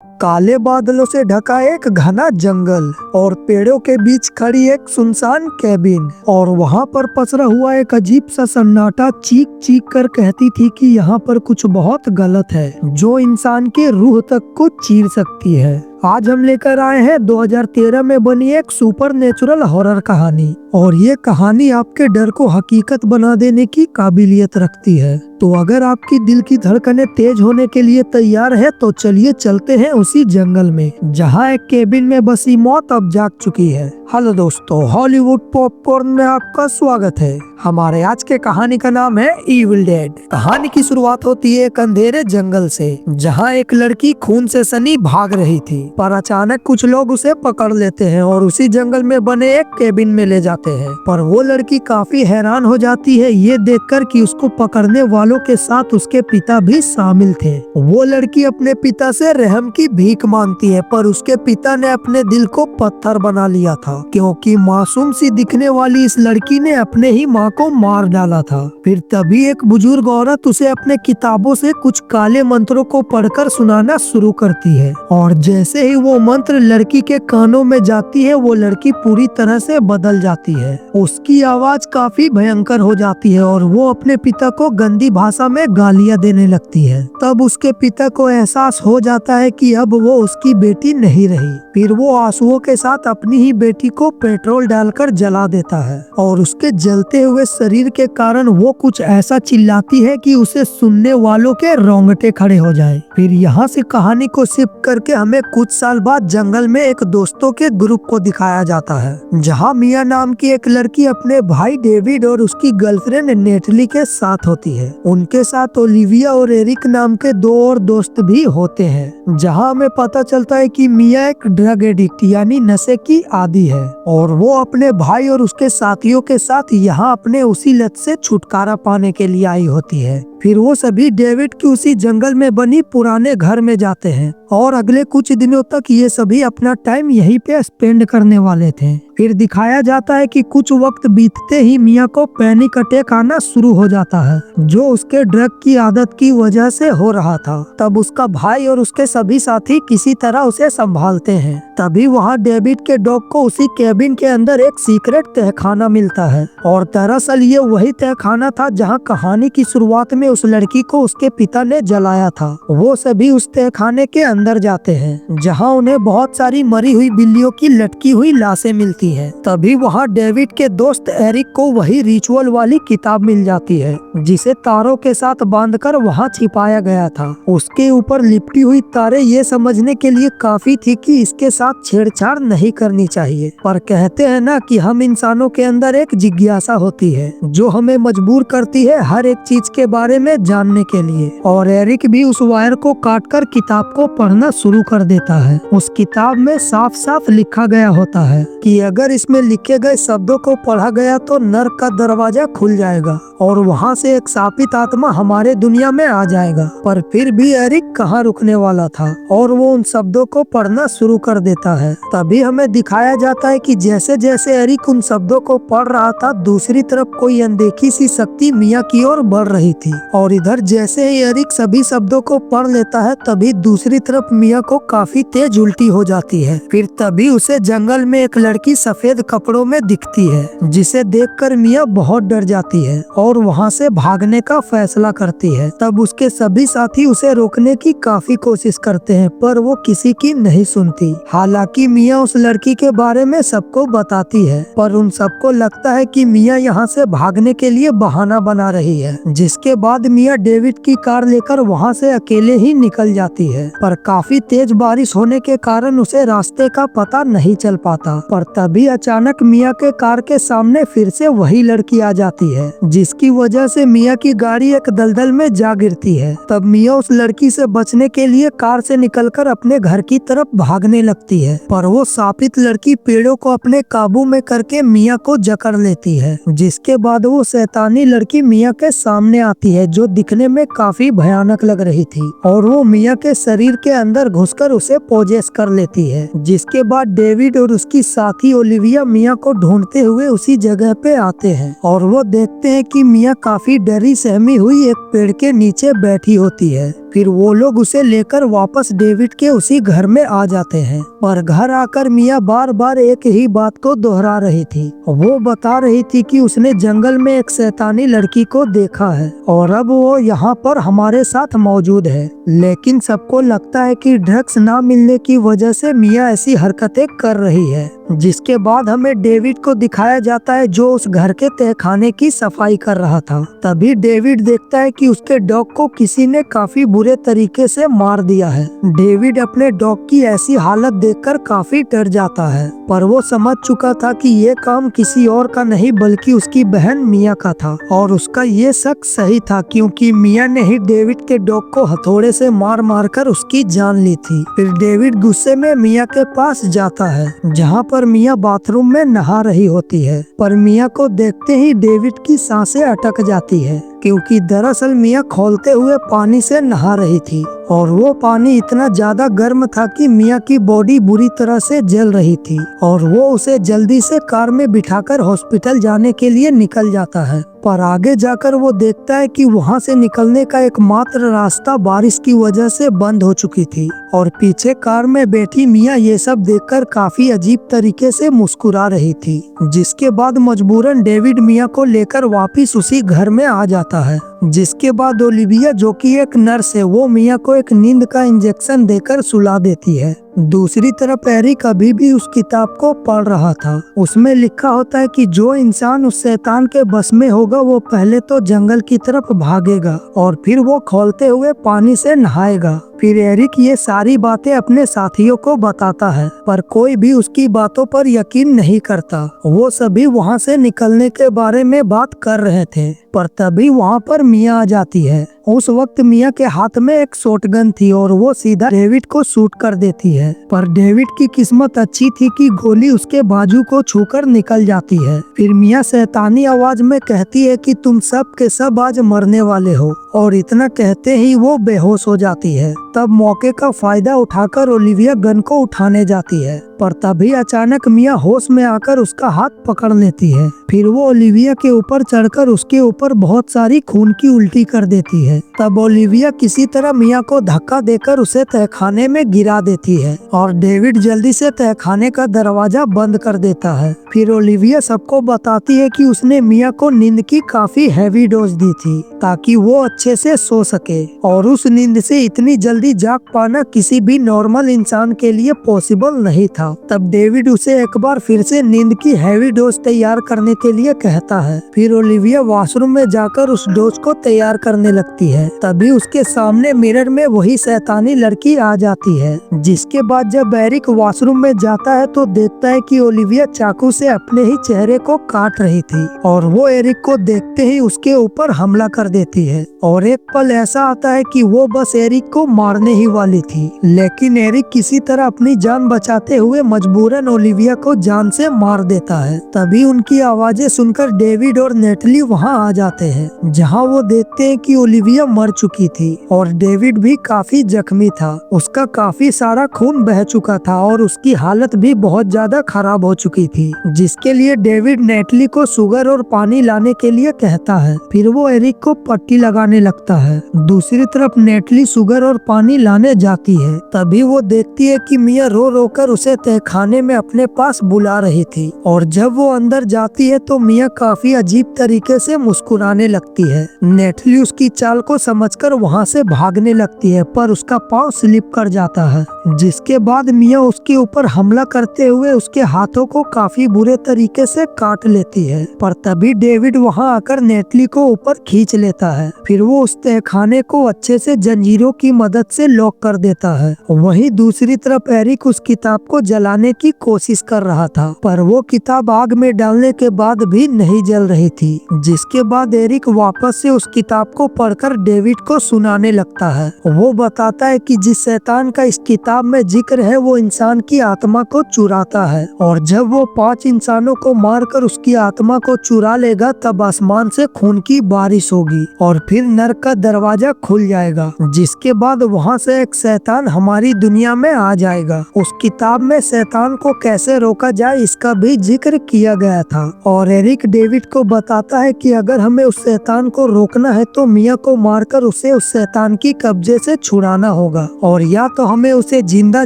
काले बादलों से ढका एक घना जंगल और पेड़ों के बीच खड़ी एक सुनसान कैबिन और वहाँ पर पसरा हुआ एक अजीब सा सन्नाटा चीख चीख कर कहती थी कि यहाँ पर कुछ बहुत गलत है जो इंसान के रूह तक को चीर सकती है। आज हम लेकर आए हैं 2013 में बनी एक सुपर नेचुरल हॉरर कहानी और ये कहानी आपके डर को हकीकत बना देने की काबिलियत रखती है। तो अगर आपकी दिल की धड़कनें तेज होने के लिए तैयार है तो चलिए चलते हैं उसी जंगल में जहाँ एक केबिन में बसी मौत अब जाग चुकी है। हेलो दोस्तों, हॉलीवुड पॉपकॉर्न में आपका स्वागत है। हमारे आज के कहानी का नाम है इविल डेड। कहानी की शुरुआत होती है एक अंधेरे जंगल से जहाँ एक लड़की खून से सनी भाग रही थी, पर अचानक कुछ लोग उसे पकड़ लेते हैं और उसी जंगल में बने एक केबिन में ले जाते हैं। पर वो लड़की काफी हैरान हो जाती है ये देखकर कि उसको पकड़ने वालों के साथ उसके पिता भी शामिल थे। वो लड़की अपने पिता से रहम की भीख मांगती है, पर उसके पिता ने अपने दिल को पत्थर बना लिया था क्योंकि मासूम सी दिखने वाली इस लड़की ने अपने ही माँ को मार डाला था। फिर तभी एक बुजुर्ग औरत उसे अपने किताबों से कुछ काले मंत्रों को पढ़कर सुनाना शुरू करती है और जैसे ही वो मंत्र लड़की के कानों में जाती है वो लड़की पूरी तरह से बदल जाती है। उसकी आवाज काफी भयंकर हो जाती है और वो अपने पिता को गंदी भाषा में गालियां देने लगती है। तब उसके पिता को एहसास हो जाता है कि अब वो उसकी बेटी नहीं रही। फिर वो आंसुओं के साथ अपनी ही बेटी को पेट्रोल डालकर जला देता है और उसके जलते हुए शरीर के कारण वो कुछ ऐसा चिल्लाती है कि उसे सुनने वालों के रोंगटे खड़े हो जाएं। फिर यहाँ से कहानी को शिफ्ट करके हमें कुछ साल बाद जंगल में एक दोस्तों के ग्रुप को दिखाया जाता है जहाँ मिया नाम की एक लड़की अपने भाई डेविड और उसकी गर्लफ्रेंड नेटली के साथ होती है। उनके साथ ओलिविया और एरिक नाम के दो और दोस्त भी होते हैं। जहाँ हमें पता चलता है कि मिया एक ड्रग एडिक्ट यानी नशे की आदी है और वो अपने भाई और उसके साथियों के साथ यहाँ अपने उसी लत से छुटकारा पाने के लिए आई होती है। फिर वो सभी डेविड की उसी जंगल में बनी पुराने घर में जाते हैं और अगले कुछ दिनों तक ये सभी अपना टाइम यहीं पे स्पेंड करने वाले थे। फिर दिखाया जाता है कि कुछ वक्त बीतते ही मिया को पैनिक अटैक आना शुरू हो जाता है जो उसके ड्रग की आदत की वजह से हो रहा था। तब उसका भाई और उसके सभी साथी किसी तरह उसे संभालते हैं। तभी वहाँ डेविड के डॉग को उसी केबिन के अंदर एक सीक्रेट तहखाना मिलता है और दरअसल ये वही तहखाना था जहाँ कहानी की शुरुआत में उस लड़की को उसके पिता ने जलाया था। वो सभी उस तहखाने के अंदर जाते हैं जहाँ उन्हें बहुत सारी मरी हुई बिल्लियों की लटकी हुई लाशें मिलती है। तभी वहाँ डेविड के दोस्त एरिक को वही रिचुअल वाली किताब मिल जाती है जिसे तारों के साथ बांधकर वहाँ छिपाया गया था। उसके ऊपर लिपटी हुई तारें ये समझने के लिए काफी थी कि इसके साथ छेड़छाड़ नहीं करनी चाहिए, पर कहते हैं ना कि हम इंसानों के अंदर एक जिज्ञासा होती है जो हमें मजबूर करती है हर एक चीज के बारे में जानने के लिए। और एरिक भी उस वायर को काटकर किताब को पढ़ना शुरू कर देता है। उस किताब में साफ साफ लिखा गया होता है कि अगर इसमें लिखे गए शब्दों को पढ़ा गया तो नर्क का दरवाजा खुल जाएगा और वहाँ से एक शापित आत्मा हमारे दुनिया में आ जाएगा। पर फिर भी एरिक कहाँ रुकने वाला था और वो उन शब्दों को पढ़ना शुरू कर देता है। तभी हमें दिखाया जाता है कि जैसे जैसे एरिक उन शब्दों को पढ़ रहा था दूसरी तरफ कोई अनदेखी सी शक्ति मिया की ओर बढ़ रही थी और इधर जैसे ही एरिक सभी शब्दों को पढ़ लेता है तभी दूसरी तरफ मिया को काफी तेज उल्टी हो जाती है। फिर तभी उसे जंगल में एक लड़की सफेद कपड़ों में दिखती है जिसे देखकर मिया बहुत डर जाती है और वहाँ से भागने का फैसला करती है। तब उसके सभी साथी उसे रोकने की काफी कोशिश करते हैं पर वो किसी की नहीं सुनती। हालांकि मिया उस लड़की के बारे में सबको बताती है पर उन सबको लगता है कि मिया यहाँ से भागने के लिए बहाना बना रही है। जिसके बाद मिया डेविड की कार लेकर वहाँ से अकेले ही निकल जाती है, पर काफी तेज बारिश होने के कारण उसे रास्ते का पता नहीं चल पाता। पर तभी अचानक मिया के कार के सामने फिर से वही लड़की आ जाती है जिसकी वजह से मिया की गाड़ी एक दलदल में जा गिरती है। तब मिया उस लड़की से बचने के लिए कार से निकलकर अपने घर की तरफ भागने लगती है, पर वो शापित लड़की पेड़ों को अपने काबू में करके मिया को जकड़ लेती है। जिसके बाद वो शैतानी लड़की मिया के सामने आती है जो दिखने में काफी भयानक लग रही थी और वो मिया के शरीर के अंदर घुसकर उसे पोजेस कर लेती है। जिसके बाद डेविड और उसकी साथी ओलिविया मिया को ढूंढते हुए उसी जगह पे आते हैं और वो देखते हैं कि मिया काफी डरी सहमी हुई एक पेड़ के नीचे बैठी होती है। फिर वो लोग उसे लेकर वापस डेविड के उसी घर में आ जाते हैं। पर घर आकर मिया बार बार एक ही बात को दोहरा रही थी। वो बता रही थी कि उसने जंगल में एक शैतानी लड़की को देखा है और अब वो यहाँ पर हमारे साथ मौजूद है। लेकिन सबको लगता है कि ड्रग्स ना मिलने की वजह से मिया ऐसी हरकतें कर रही है। जिसके बाद हमें डेविड को दिखाया जाता है जो उस घर के तहखाने की सफाई कर रहा था। तभी डेविड देखता है कि उसके डॉग को किसी ने काफी बुरे तरीके से मार दिया है। डेविड अपने डॉग की ऐसी हालत देखकर काफी डर जाता है, पर वो समझ चुका था कि ये काम किसी और का नहीं बल्कि उसकी बहन मिया का था और उसका ये शक सही था क्योंकि मिया ने ही डेविड के डॉग को हथौड़े से मार मार कर उसकी जान ली थी। फिर डेविड गुस्से में मिया के पास जाता है जहाँ पर मिया बाथरूम में नहा रही होती है। पर मिया को देखते ही डेविड की सांसें अटक जाती है क्योंकि दरअसल मिया खौलते हुए पानी से नहा रही थी और वो पानी इतना ज्यादा गर्म था कि मिया की बॉडी बुरी तरह से जल रही थी और वो उसे जल्दी से कार में बिठाकर हॉस्पिटल जाने के लिए निकल जाता है। पर आगे जाकर वो देखता है कि वहाँ से निकलने का एकमात्र रास्ता बारिश की वजह से बंद हो चुकी थी और पीछे कार में बैठी मिया ये सब देखकर काफी अजीब तरीके से मुस्कुरा रही थी। जिसके बाद मजबूरन डेविड मिया को लेकर वापिस उसी घर में आ जाता है। जिसके बाद ओलिविया जो कि एक नर्स है वो मिया को एक नींद का इंजेक्शन देकर सुला देती है। दूसरी तरफ एरिक अभी भी उस किताब को पढ़ रहा था। उसमें लिखा होता है कि जो इंसान उस शैतान के बस में होगा वो पहले तो जंगल की तरफ भागेगा और फिर वो खौलते हुए पानी से नहाएगा। फिर एरिक ये सारी बातें अपने साथियों को बताता है पर कोई भी उसकी बातों पर यकीन नहीं करता। वो सभी वहाँ से निकलने के बारे में बात कर रहे थे पर तभी वहाँ पर मिया आ जाती है। उस वक्त मिया के हाथ में एक शॉटगन थी और वो सीधा डेविड को शूट कर देती है। पर डेविड की किस्मत अच्छी थी कि गोली उसके बाजू को छूकर निकल जाती है। फिर मिया शैतानी आवाज में कहती है कि तुम सब के सब आज मरने वाले हो और इतना कहते ही वो बेहोश हो जाती है। तब मौके का फायदा उठाकर ओलिविया गन को उठाने जाती है पर तभी अचानक मिया होश में आकर उसका हाथ पकड़ लेती है। फिर वो ओलिविया के ऊपर चढ़कर उसके ऊपर बहुत सारी खून की उल्टी कर देती है। तब ओलिविया किसी तरह मिया को धक्का देकर उसे तहखाने में गिरा देती है और डेविड जल्दी से तहखाने का दरवाजा बंद कर देता है। फिर ओलिविया सबको बताती है कि उसने मिया को नींद की काफी हैवी डोज दी थी ताकि वो अच्छे से सो सके और उस नींद से इतनी जल्दी जाग पाना किसी भी नॉर्मल इंसान के लिए पॉसिबल नहीं था। तब डेविड उसे एक बार फिर से नींद की हैवी डोज तैयार करने के लिए कहता है। फिर ओलिविया वॉशरूम में जाकर उस डोज को तैयार करने लगती है। तभी उसके सामने मिरर में वही शैतानी लड़की आ जाती है। जिसके बाद जब एरिक वॉशरूम में जाता है तो देखता है कि ओलिविया चाकू से अपने ही चेहरे को काट रही थी और वो एरिक को देखते ही उसके ऊपर हमला कर देती है। और एक पल ऐसा आता है कि वो बस एरिक को मारने ही वाली थी लेकिन एरिक किसी तरह अपनी जान बचाते हुए मजबूरन ओलिविया को जान से मार देता है। तभी उनकी आवाजें सुनकर डेविड और नेटली वहां आ जाते हैं जहां वो देखते हैं कि ओलिविया मर चुकी थी और डेविड भी काफी जख्मी था। उसका काफी सारा खून बह चुका था और उसकी हालत भी बहुत ज्यादा खराब हो चुकी थी जिसके लिए डेविड नेटली को शुगर और पानी लाने के लिए कहता है। फिर वो एरिक को पट्टी लगाने लगता है। दूसरी तरफ नेटली शुगर और पानी लाने जाती है। तभी वो देखती है कि मिया रो रो कर उसे तहखाने में अपने पास बुला रही थी और जब वो अंदर जाती है तो मिया काफी अजीब तरीके से मुस्कुराने लगती है। नेटली उसकी चाल को समझकर वहाँ से भागने लगती है पर उसका पाँव स्लिप कर जाता है। जिसके बाद मिया उसके ऊपर हमला करते हुए उसके हाथों को काफी बुरे तरीके से काट लेती है पर तभी डेविड वहाँ आकर नेटली को ऊपर खींच लेता है। फिर वो उस तहखाने को अच्छे से जंजीरों की मदद से लॉक कर देता है। वहीं दूसरी तरफ एरिक उस किताब को जलाने की कोशिश कर रहा था पर वो किताब आग में डालने के बाद भी नहीं जल रही थी। जिसके बाद एरिक वापस से उस किताब को पढ़कर डेविड को सुनाने लगता है। वो बताता है कि जिस शैतान का इस किताब में जिक्र है वो इंसान की आत्मा को चुराता है और जब वो 5 इंसानों को मारकर उसकी आत्मा को चुरा लेगा तब आसमान से खून की बारिश होगी और फिर नर्क का दरवाजा खुल जाएगा। जिसके बाद वहाँ से एक शैतान हमारी दुनिया में आ जाएगा। उस किताब में शैतान को कैसे रोका जाए इसका भी जिक्र किया गया था। और एरिक डेविड को बताता है कि अगर हमें उस शैतान को रोकना है तो मिया को मारकर उसे उस शैतान की कब्जे से छुड़ाना होगा, और या तो हमें उसे जिंदा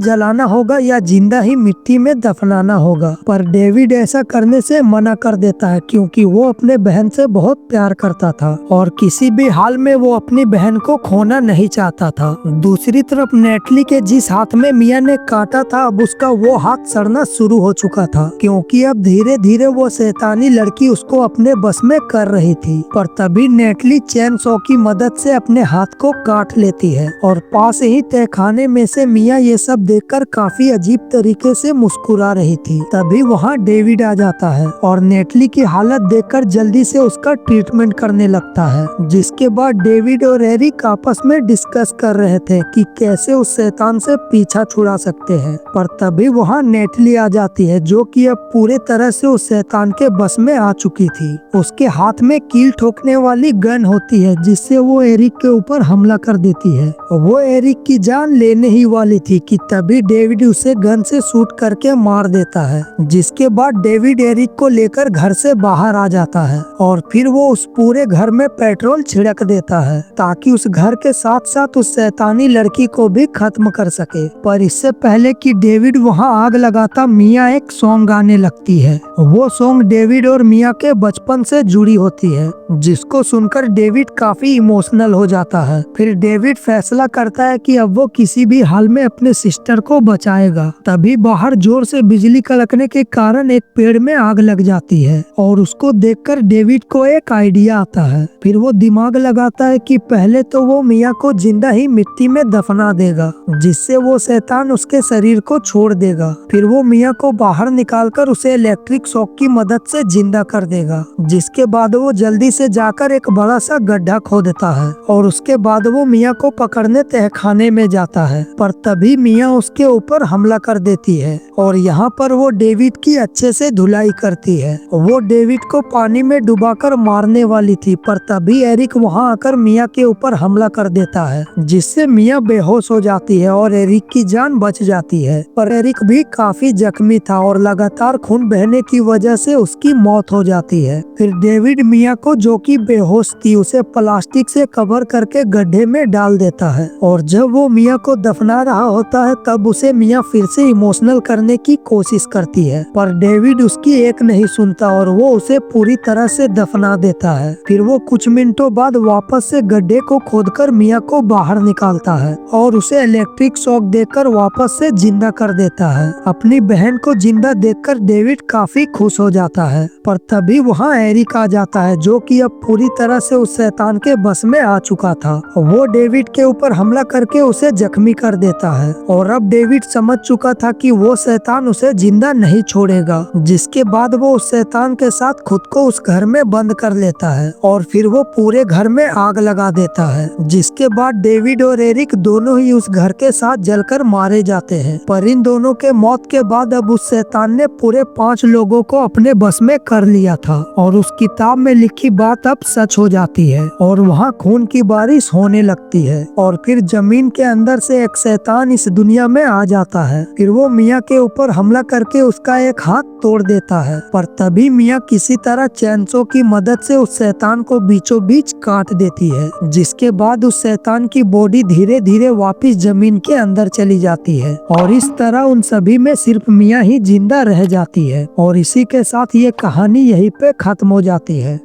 जलाना होगा या जिंदा ही मिट्टी में दफनाना होगा। पर डेविड ऐसा करने से मना कर देता है क्योंकि वो अपने बहन से बहुत प्यार करता था और किसी भी हाल में वो अपनी बहन को खोना नहीं चाहता था। दूसरी तरफ नेटली के जिस हाथ में मिया ने काटा था अब उसका वो हाथ सड़ना शुरू हो चुका था क्योंकि अब धीरे धीरे वो शैतानी लड़की उसको अपने बस में कर रही थी। पर तभी नेटली चैन सॉ की मदद से अपने हाथ को काट लेती है और पास ही तहखाने में से मिया ये सब देखकर काफी अजीब तरीके से मुस्कुरा रही थी। तभी वहाँ डेविड आ जाता है और नेटली की हालत देखकर जल्दी से उसका ट्रीटमेंट करने लगता है। जिसके बाद डेविड और एरिक आपस में डिस्कस कर रहे थे कि कैसे उस शैतान से पीछा छुड़ा सकते हैं। पर तभी वहाँ नेटली आ जाती है जो कि अब पूरे तरह से उस शैतान के बस में आ चुकी थी। उसके हाथ में कील ठोकने वाली गन होती है जिससे वो एरिक के ऊपर हमला कर देती है। वो एरिक की जान लेने ही वाली थी कि तभी डेविड उसे गन से शूट करके मार देता है। जिसके बाद डेविड एरिक को लेकर घर से बाहर आ जाता है और फिर वो उस पूरे घर में पेट्रोल छिड़क देता है ताकि उस घर के साथ साथ उस शैतानी लड़की को भी खत्म कर सके। पर इससे पहले कि डेविड वहां आग लगाता मिया एक सॉन्ग गाने लगती है। वो सॉन्ग डेविड और मिया के बचपन से जुड़ी होती है जिसको सुनकर डेविड काफी इमोशनल हो जाता है। फिर डेविड फैसला करता है कि अब वो किसी भी हाल में अपने सिस्टर को बचाएगा। तभी बाहर जोर से बिजली कड़कने के कारण एक पेड़ में आग लग जाती है और उसको देखकर डेविड को एक आइडिया आता है। फिर वो दिमाग लगाता है कि पहले तो वो मिया को जिंदा ही मिट्टी में दफना देगा जिससे वो शैतान उसके शरीर को छोड़ देगा। फिर वो मिया को बाहर निकालकर उसे इलेक्ट्रिक शॉक की मदद से जिंदा कर देगा। जिसके बाद वो जल्दी से जाकर एक बड़ा सा गड्ढा खोदता है और उसके बाद वो मिया को पकड़ने तहखाने में जाता है। पर तभी मिया उसके ऊपर हमला कर देती है और यहाँ पर वो डेविड की अच्छे से धुलाई करती है। वो डेविड को पानी में डुबाकर मारने वाली थी पर तभी एरिक वहाँ आकर मिया के ऊपर हमला कर देता है जिससे मिया बेहोश हो जाती है और एरिक की जान बच जाती है। पर एरिक भी काफी जख्मी था और लगातार खून बहने की वजह से उसकी मौत हो जाती है। फिर डेविड मिया को जो कि बेहोश थी उसे प्लास्टिक से कवर करके गड्ढे में डाल देता है और जब वो मिया को दफना रहा होता है तब उसे मिया फिर से इमोशनल करने की कोशिश करती है पर डेविड उसकी एक नहीं सुनता और वो उसे पूरी तरह से दफना देता है। फिर वो कुछ मिनटों बाद वापस से गड्ढे को खोदकर मिया को बाहर निकालता है और उसे इलेक्ट्रिक शॉक देकर वापस से जिंदा कर देता है। अपनी बहन को जिंदा देखकर डेविड काफी खुश हो जाता है। पर तभी वहाँ एरिक आ जाता है जो कि अब पूरी तरह से उस शैतान के बस में आ चुका था। वो डेविड के ऊपर हमला करके उसे जख्मी कर देता है और अब डेविड समझ चुका था कि वो शैतान उसे जिंदा नहीं छोड़ेगा। जिसके बाद वो उस शैतान के साथ खुद को उस घर में बंद कर लेता है और फिर वो पूरे घर में आग लगा देता है। जिसके बाद डेविड और एरिक दोनों ही उस घर के साथ जलकर मारे जाते हैं। पर इन दोनों के मौत के बाद अब उस शैतान ने पूरे 5 लोगों को अपने बस में कर लिया था और उस किताब में लिखी बात अब सच हो जाती है और वहाँ खून की बारिश होने लगती है और फिर जमीन के अंदर से एक शैतान इस दुनिया में आ जाता है। फिर वो मिया के ऊपर हमला करके उसका एक हाथ तोड़ देता है पर तभी मिया किसी तरह चैनसो की मदद से उस शैतान को बीचों बीच काट देती है। जिसके बाद उस शैतान की बॉडी धीरे धीरे वापस जमीन के अंदर चली जाती है और इस तरह उन सभी में सिर्फ मिया ही जिंदा रह जाती है और इसी के साथ ये कहानी यहीं पे खत्म हो जाती है।